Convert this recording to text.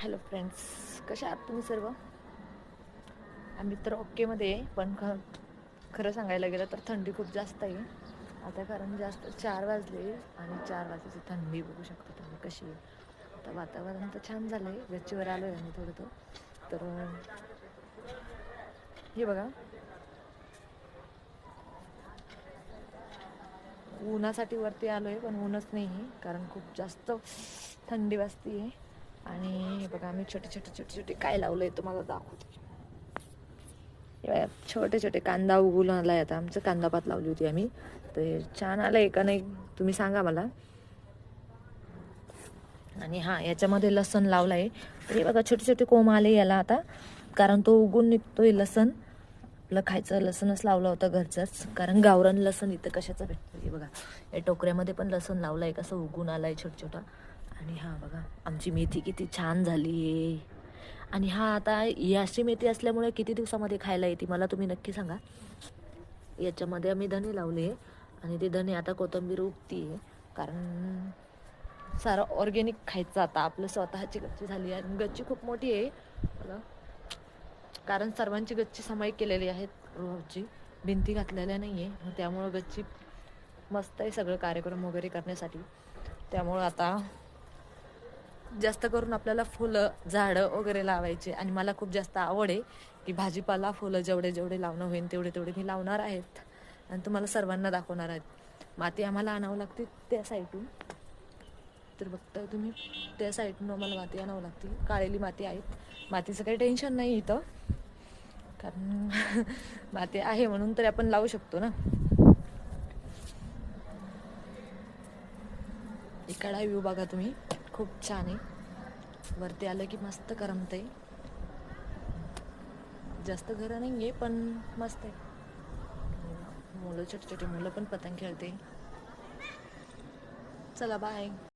Hello friends, कशा आहात तुम्ही सर्व? आम्ही तर ओकेमध्ये आहे, पण खरं सांगायला गेलं तर थंडी खूप जास्त आहे आता, कारण जास्त 4 वाजले आणि 4 वाजायची थंडी बघू शकता तुम्ही कशी आहे. तर वातावरण तर छान झालं आहे, गच्चीवर आलो आहे आम्ही थोडं. तर हे बघा, उन्हासाठी वरती आलो आहे, पण ऊनच नाही आहे कारण खूप जास्त थंडी वाजती आहे. आणि हे बघा, आम्ही छोटे काय लावलं आहे तुम्हाला दाखवते. छोटे छोटे कांदा उगवून आलाय आता. आमचं कांदा पात लावली होती आम्ही, तर छान आलंय का नाही तुम्ही सांगा मला. आणि हा, याच्यामध्ये लसण लावलाय, तर हे बघा छोटे छोटे कोंब आले याला आता, कारण तो उगून निघतोय लसण. आपलं खायचं लसणच लावलं होतं घरचंच, कारण गावरान लसण इथं कशाचं भेटतं. हे बघा, या टोकऱ्यामध्ये पण लसण लावलंय, कसं उगून आलाय छोटा. आणि हा बघा, आमची मेथी किती छान झाली आहे. आणि हा, आता ही अशी मेथी असल्यामुळे किती दिवसामध्ये खायला येते मला तुम्ही नक्की सांगा. याच्यामध्ये आम्ही धने लावले आणि ते धने आता कोथिंबीर उगती, कारण सारं ऑर्गॅनिक खायचं आता. आपलं स्वतःची गच्ची झाली आहे आणि गच्ची खूप मोठी आहे बघा, कारण सर्वांची गच्ची सामायिक केलेली आहेत रोजची, भिंती घातलेल्या नाही आहे, त्यामुळं गच्ची मस्त आहे सगळं कार्यक्रम वगैरे करण्यासाठी. त्यामुळं आता जास्त करून आपल्याला फुलं झाडं वगैरे लावायचे, आणि मला खूप जास्त आवड आहे की भाजीपाला फुलं जेवढे लावणं होईल तेवढे मी लावणार आहेत आणि तुम्हाला सर्वांना दाखवणार आहेत. माती आम्हाला आणावं लागते त्या साईडून, तर बघताय तुम्ही त्या साईडून आम्हाला माती आणावं लागते. काळेली माती आहेत, मातीचं काही टेन्शन नाही इथं, कारण माती आहे म्हणून तरी आपण लावू शकतो ना. इकडा व्ह्यू बघा तुम्ही, खूप छान आहे. वरती आलं की मस्त करमतंय. जास्त घरं नाही आहे पण मस्त आहे. मुलं, छोटे छोटे मुलं पण पतंग खेळते. चला बाय.